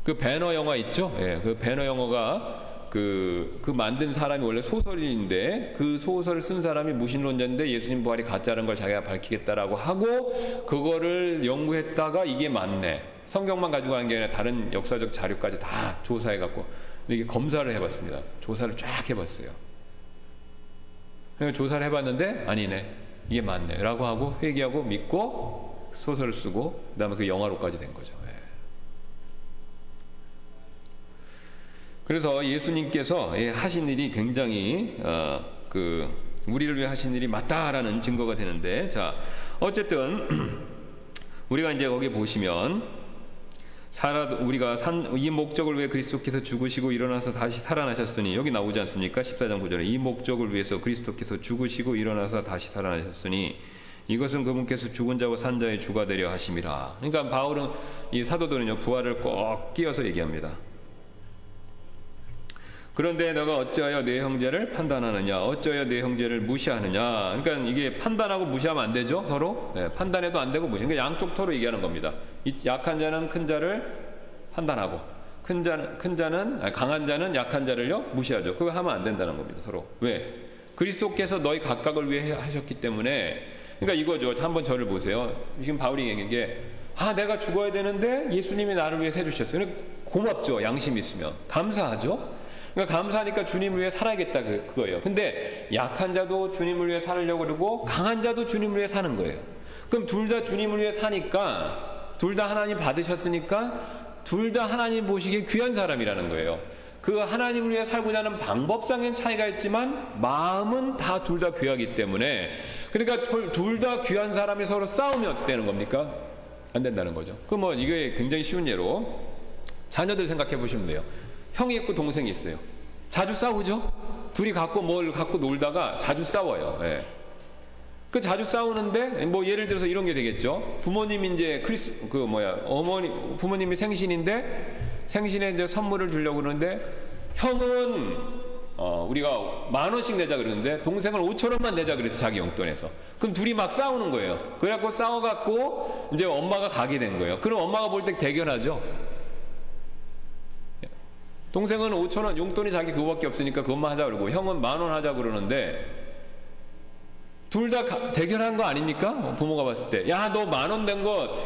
그 배너 영화 있죠? 예, 그 배너 영화가 그 만든 사람이 원래 소설인데 그 소설을 쓴 사람이 무신론자인데 예수님 부활이 가짜라는 걸 자기가 밝히겠다라고 하고 그거를 연구했다가 이게 맞네, 성경만 가지고 하는 게 아니라 다른 역사적 자료까지 다 조사해갖고 이게 검사를 해봤습니다. 조사를 쫙 해봤어요. 조사를 해봤는데 아니네, 이게 맞네 라고 하고 회개하고 믿고 소설을 쓰고 그 다음에 그 영화로까지 된 거죠. 예. 그래서 예수님께서 하신 일이 굉장히 우리를 위해 하신 일이 맞다라는 증거가 되는데, 자 어쨌든 우리가 이제 거기 보시면 우리가 이 목적을 위해 그리스도께서 죽으시고 일어나서 다시 살아나셨으니, 여기 나오지 않습니까? 14장 9절에 이 목적을 위해서 그리스도께서 죽으시고 일어나서 다시 살아나셨으니 이것은 그분께서 죽은 자와 산 자의 주가 되려 하심이라. 그러니까 바울은, 이 사도들은요 부활을 꼭 끼어서 얘기합니다. 그런데 너가 어찌하여 내 형제를 판단하느냐, 어찌하여 내 형제를 무시하느냐. 그러니까 이게 판단하고 무시하면 안 되죠, 서로. 네, 판단해도 안 되고 무시. 그러니까 양쪽 토로 얘기하는 겁니다. 이 약한 자는 큰 자를 판단하고 강한 자는 약한 자를요 무시하죠. 그거 하면 안 된다는 겁니다. 서로. 왜? 그리스도께서 너희 각각을 위해 하셨기 때문에. 그러니까 이거죠. 한번 저를 보세요. 지금 바울이 얘기한 게 내가 죽어야 되는데 예수님이 나를 위해서 해주셨어요. 그러니까 고맙죠. 양심이 있으면. 감사하죠. 그러니까 감사하니까 주님을 위해 살아야겠다 그거예요. 근데 약한 자도 주님을 위해 살려고 그러고 강한 자도 주님을 위해 사는 거예요. 그럼 둘 다 주님을 위해 사니까 둘 다 하나님 받으셨으니까 둘 다 하나님 보시기에 귀한 사람이라는 거예요. 그 하나님을 위해 살고자 하는 방법상의 차이가 있지만 마음은 다 둘 다 귀하기 때문에 그러니까 둘 다 귀한 사람이 서로 싸우면 어떻게 되는 겁니까? 안 된다는 거죠. 그 뭐 이게 굉장히 쉬운 예로 자녀들 생각해 보시면 돼요. 형이 있고 동생이 있어요. 자주 싸우죠? 둘이 뭘 갖고 놀다가 자주 싸워요. 예. 그 자주 싸우는데 뭐 예를 들어서 이런 게 되겠죠. 부모님이 이제 부모님이 생신에 이제 선물을 주려고 그러는데 형은 우리가 10,000원씩 내자 그러는데 동생은 5,000원만 내자 그래서 자기 용돈에서. 그럼 둘이 막 싸우는 거예요. 그래갖고 싸워갖고 이제 엄마가 가게 된 거예요. 그럼 엄마가 볼 때 대견하죠. 동생은 5,000원 용돈이 자기 그거밖에 없으니까 그것만 하자 그러고 형은 10,000원 하자 그러는데 둘 다 대견한 거 아닙니까? 부모가 봤을 때 야 너 10,000원 낸 거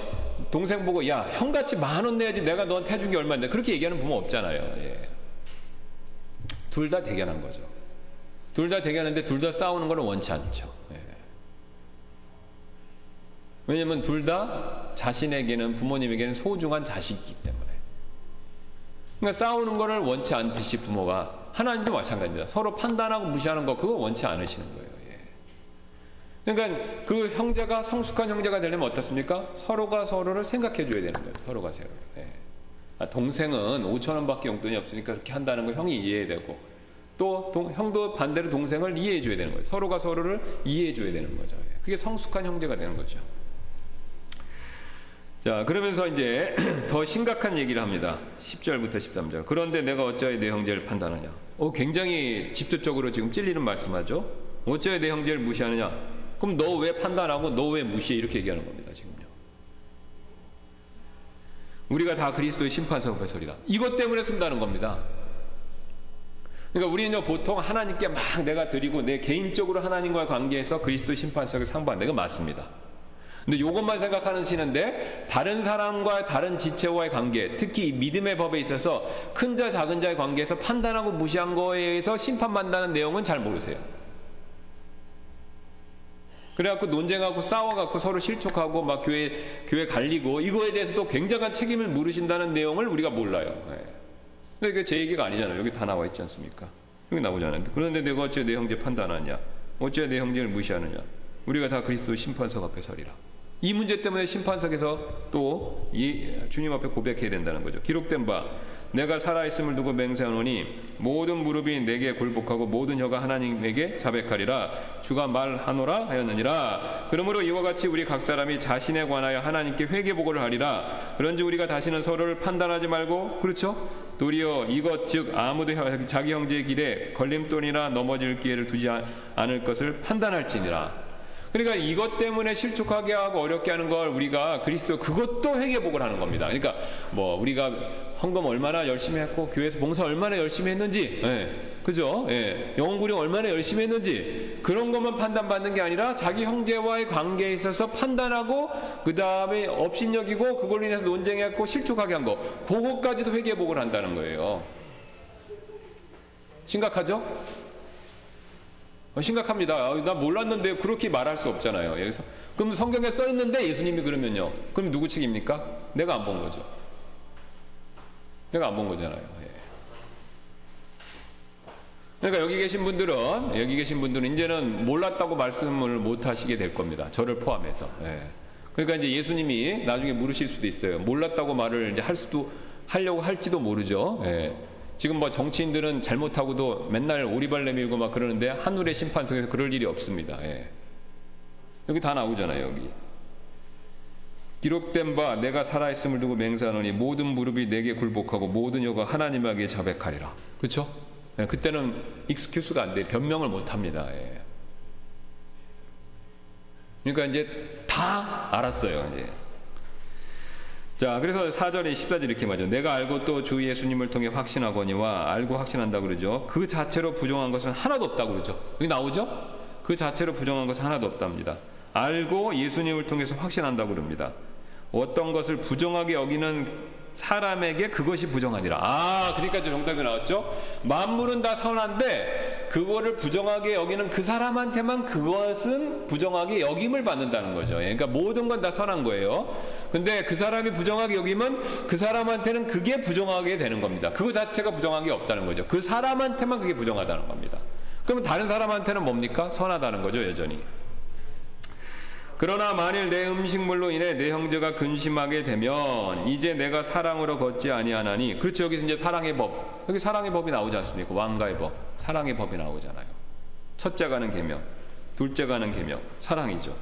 동생 보고 야 형같이 10,000원 내야지 내가 너한테 해준 게 얼마인데 그렇게 얘기하는 부모 없잖아요. 예. 둘 다 대견한 거죠. 둘 다 대견한데 둘 다 싸우는 거는 원치 않죠. 예. 왜냐면 둘 다 자신에게는 부모님에게는 소중한 자식이기 때문에. 그러니까 싸우는 거를 원치 않듯이 부모가 하나님도 마찬가지입니다. 서로 판단하고 무시하는 거 그거 원치 않으시는 거예요. 예. 그러니까 그 형제가 성숙한 형제가 되려면 어떻습니까? 서로가 서로를 생각해 줘야 되는 거예요. 서로가 서로를. 예. 동생은 5,000원밖에 용돈이 없으니까 그렇게 한다는 거 형이 이해되고 또 형도 반대로 동생을 이해해 줘야 되는 거예요. 서로가 서로를 이해해 줘야 되는 거죠. 예. 그게 성숙한 형제가 되는 거죠. 자, 그러면서 이제 더 심각한 얘기를 합니다. 10절부터 13절. 그런데 내가 어찌하여 내 형제를 판단하냐? 굉장히 직접적으로 지금 찔리는 말씀하죠. 어찌하여 내 형제를 무시하느냐? 그럼 너 왜 판단하고 너 왜 무시해? 이렇게 얘기하는 겁니다. 지금요. 우리가 다 그리스도의 심판석 앞에 서리라. 이것 때문에 쓴다는 겁니다. 그러니까 우리는 보통 하나님께 막 내가 드리고 내 개인적으로 하나님과의 관계에서 그리스도 심판석에 상부한다. 이건 맞습니다. 근데 이것만 생각하시는데 다른 사람과 다른 지체와의 관계, 특히 믿음의 법에 있어서 큰 자 작은 자의 관계에서 판단하고 무시한 거에 의해서 심판받는다는 내용은 잘 모르세요. 그래갖고 논쟁하고 싸워갖고 서로 실족하고 막 교회 갈리고 이거에 대해서도 굉장한 책임을 물으신다는 내용을 우리가 몰라요. 근데 이게 제 얘기가 아니잖아요. 여기 다 나와 있지 않습니까? 여기 나오지 않았는데. 그런데 내가 어째 내 형제 판단하냐? 어째 내 형제를 무시하느냐? 우리가 다 그리스도의 심판석 앞에 서리라. 이 문제 때문에 심판석에서 또 이 주님 앞에 고백해야 된다는 거죠. 기록된 바 내가 살아있음을 두고 맹세하노니 모든 무릎이 내게 굴복하고 모든 혀가 하나님에게 자백하리라. 주가 말하노라 하였느니라. 그러므로 이와 같이 우리 각 사람이 자신에 관하여 하나님께 회개보고를 하리라. 그런즉 우리가 다시는 서로를 판단하지 말고 그렇죠? 도리어 이것 즉 아무도 자기 형제의 길에 걸림돌이나 넘어질 기회를 두지 않을 것을 판단할지니라. 그러니까 이것 때문에 실족하게 하고 어렵게 하는 걸 우리가 그리스도 그것도 회개복을 하는 겁니다. 그러니까 뭐 우리가 헌금 얼마나 열심히 했고 교회에서 봉사 얼마나 열심히 했는지, 그죠? 영혼구령 얼마나 열심히 했는지 그런 것만 판단받는 게 아니라 자기 형제와의 관계에 있어서 판단하고 그 다음에 업신여기고 그걸로 인해서 논쟁했고 실족하게 한 거 그것까지도 회개복을 한다는 거예요. 심각하죠? 심각합니다. 나 몰랐는데 그렇게 말할 수 없잖아요. 여기서 그럼 성경에 써 있는데 예수님이 그러면요. 그럼 누구 책입니까? 내가 안 본 거죠. 내가 안 본 거잖아요. 그러니까 여기 계신 분들은 이제는 몰랐다고 말씀을 못 하시게 될 겁니다. 저를 포함해서. 그러니까 이제 예수님이 나중에 물으실 수도 있어요. 몰랐다고 말을 이제 하려고 할지도 모르죠. 지금 뭐 정치인들은 잘못하고도 맨날 오리발 내밀고 막 그러는데 하늘의 심판석에서 그럴 일이 없습니다. 여기 다 나오잖아요. 여기 기록된 바 내가 살아있음을 두고 맹세하노니 모든 무릎이 내게 굴복하고 모든 혀가 하나님에게 자백하리라. 그렇죠? 그때는 익스큐스가 안 돼. 변명을 못 합니다. 그러니까 이제 다 알았어요. 이제. 자, 그래서 4절에 14절 이렇게 말하죠. 내가 알고 또 주 예수님을 통해 확신하거니와, 알고 확신한다 그러죠. 그 자체로 부정한 것은 하나도 없다 그러죠. 여기 나오죠? 그 자체로 부정한 것은 하나도 없답니다. 알고 예수님을 통해서 확신한다 그럽니다. 어떤 것을 부정하게 여기는 사람에게 그것이 부정하니라. 그러니까 정답이 나왔죠. 만물은 다 선한데 그거를 부정하게 여기는 그 사람한테만 그것은 부정하게 여김을 받는다는 거죠. 그러니까 모든 건 다 선한 거예요. 근데 그 사람이 부정하게 여기면 그 사람한테는 그게 부정하게 되는 겁니다. 그거 자체가 부정하게 없다는 거죠. 그 사람한테만 그게 부정하다는 겁니다. 그러면 다른 사람한테는 뭡니까? 선하다는 거죠, 여전히. 그러나 만일 내 음식물로 인해 내 형제가 근심하게 되면 이제 내가 사랑으로 걷지 아니하나니. 그렇죠. 여기서 이제 사랑의 법, 여기 사랑의 법이 나오지 않습니까? 왕가의 법, 사랑의 법이 나오잖아요. 첫째가는 계명, 둘째가는 계명, 사랑이죠.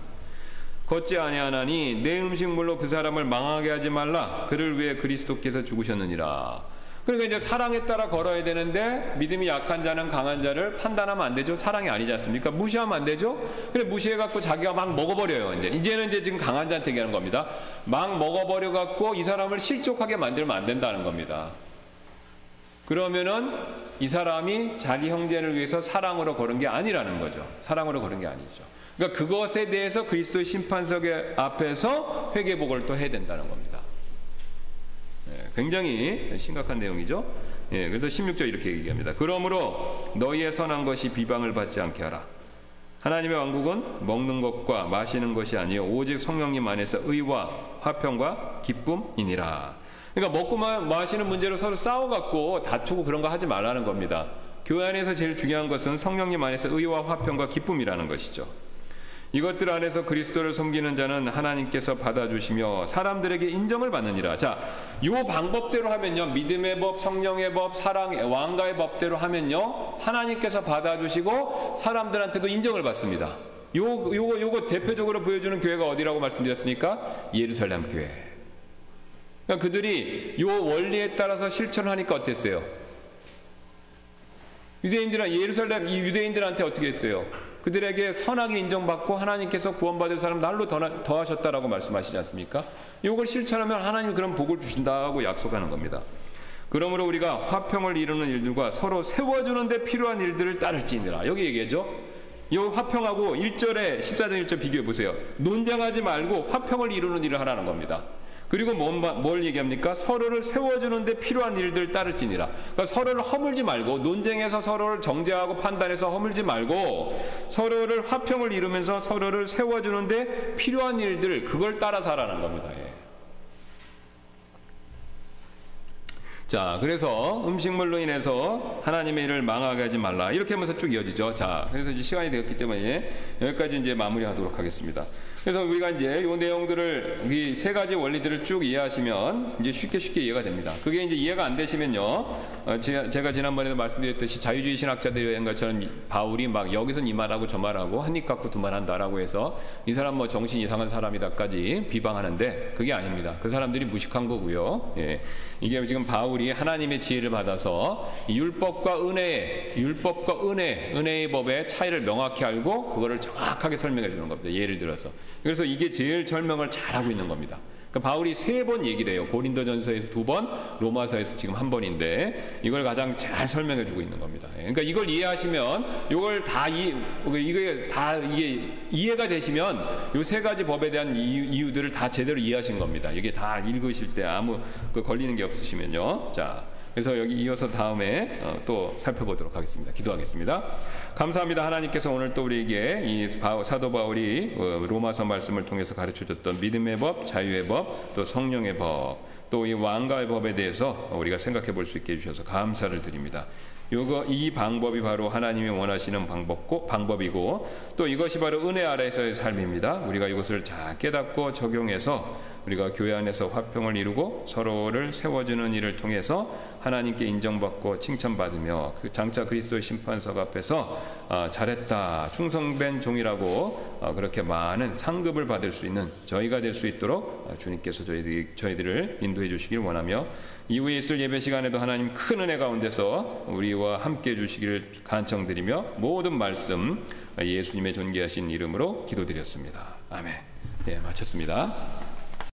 걷지 아니하나니 내 음식물로 그 사람을 망하게 하지 말라. 그를 위해 그리스도께서 죽으셨느니라. 그러니까 이제 사랑에 따라 걸어야 되는데 믿음이 약한 자는 강한 자를 판단하면 안 되죠. 사랑이 아니지 않습니까? 무시하면 안 되죠. 그래 무시해갖고 자기가 막 먹어버려요. 이제는 지금 강한 자한테 얘기하는 겁니다. 막 먹어버려갖고 이 사람을 실족하게 만들면 안 된다는 겁니다. 그러면은 이 사람이 자기 형제를 위해서 사랑으로 걸은 게 아니라는 거죠. 사랑으로 걸은 게 아니죠. 그러니까 그것에 대해서 그리스도의 심판석 앞에서 회개복을 또 해야 된다는 겁니다. 굉장히 심각한 내용이죠. 그래서 16절 이렇게 얘기합니다. 그러므로 너희의 선한 것이 비방을 받지 않게 하라. 하나님의 왕국은 먹는 것과 마시는 것이 아니요 오직 성령님 안에서 의와 화평과 기쁨이니라. 그러니까 먹고 마시는 문제로 서로 싸워갖고 다투고 그런 거 하지 말라는 겁니다. 교회 안에서 제일 중요한 것은 성령님 안에서 의와 화평과 기쁨이라는 것이죠. 이것들 안에서 그리스도를 섬기는 자는 하나님께서 받아주시며 사람들에게 인정을 받느니라. 자, 요 방법대로 하면요, 믿음의 법, 성령의 법, 사랑의 왕가의 법대로 하면요, 하나님께서 받아주시고 사람들한테도 인정을 받습니다. 요거 대표적으로 보여주는 교회가 어디라고 말씀드렸습니까? 예루살렘 교회. 그러니까 그들이 요 원리에 따라서 실천하니까 어땠어요? 예루살렘 이 유대인들한테 어떻게 했어요? 그들에게 선하게 인정받고 하나님께서 구원받을 사람 날로 더하셨다라고 말씀하시지 않습니까? 이걸 실천하면 하나님 그런 복을 주신다고 약속하는 겁니다. 그러므로 우리가 화평을 이루는 일들과 서로 세워주는 데 필요한 일들을 따를지니라. 여기 얘기하죠. 이 화평하고 1절에 14절 1절 비교해 보세요. 논쟁하지 말고 화평을 이루는 일을 하라는 겁니다. 그리고 뭘 얘기합니까? 서로를 세워주는 데 필요한 일들 따를지니라. 그러니까 서로를 허물지 말고, 논쟁해서 서로를 정죄하고 판단해서 허물지 말고 서로를 화평을 이루면서 서로를 세워주는 데 필요한 일들, 그걸 따라서 하라는 겁니다. 자, 그래서 음식물로 인해서 하나님의 일을 망하게 하지 말라. 이렇게 하면서 쭉 이어지죠. 자, 그래서 이제 시간이 되었기 때문에 여기까지 이제 마무리하도록 하겠습니다. 그래서 우리가 이제 이 내용들을, 이 세 가지 원리들을 쭉 이해하시면 이제 쉽게 이해가 됩니다. 그게 이제 이해가 안 되시면요, 제가 지난번에도 말씀드렸듯이 자유주의 신학자들이 한 것처럼 바울이 막 여기선 이 말하고 저 말하고 한 입 갖고 두 말 한다라고 해서 이 사람 뭐 정신 이상한 사람이다까지 비방하는데 그게 아닙니다. 그 사람들이 무식한 거고요. 이게 지금 바울이 하나님의 지혜를 받아서 율법과 은혜의 법의 차이를 명확히 알고 그거를 정확하게 설명해 주는 겁니다. 예를 들어서. 그래서 이게 제일 설명을 잘하고 있는 겁니다. 그러니까 바울이 3번 얘기를 해요. 고린도전서에서 2번, 로마서에서 지금 1번인데 이걸 가장 잘 설명해 주고 있는 겁니다. 그러니까 이걸 이해하시면 이게 이해가 되시면 이 3가지 법에 대한 이유들을 다 제대로 이해하신 겁니다. 이게 다 읽으실 때 아무 걸리는 게 없으시면요. 자, 그래서 여기 이어서 다음에 또 살펴보도록 하겠습니다. 기도하겠습니다. 감사합니다. 하나님께서 오늘 또 우리에게 이 사도 바울이 로마서 말씀을 통해서 가르쳐줬던 믿음의 법, 자유의 법, 또 성령의 법, 또 이 왕가의 법에 대해서 우리가 생각해 볼 수 있게 해주셔서 감사를 드립니다. 이 방법이 바로 하나님이 원하시는 방법이고 또 이것이 바로 은혜 아래에서의 삶입니다. 우리가 이것을 잘 깨닫고 적용해서 우리가 교회 안에서 화평을 이루고 서로를 세워주는 일을 통해서 하나님께 인정받고 칭찬받으며 그 장차 그리스도의 심판석 앞에서 잘했다, 충성된 종이라고 그렇게 많은 상급을 받을 수 있는 저희가 될 수 있도록 주님께서 저희들을 인도해 주시길 원하며 이후에 있을 예배 시간에도 하나님 큰 은혜 가운데서 우리와 함께 해주시기를 간청드리며 모든 말씀 예수님의 존귀하신 이름으로 기도드렸습니다. 아멘. 네, 마쳤습니다.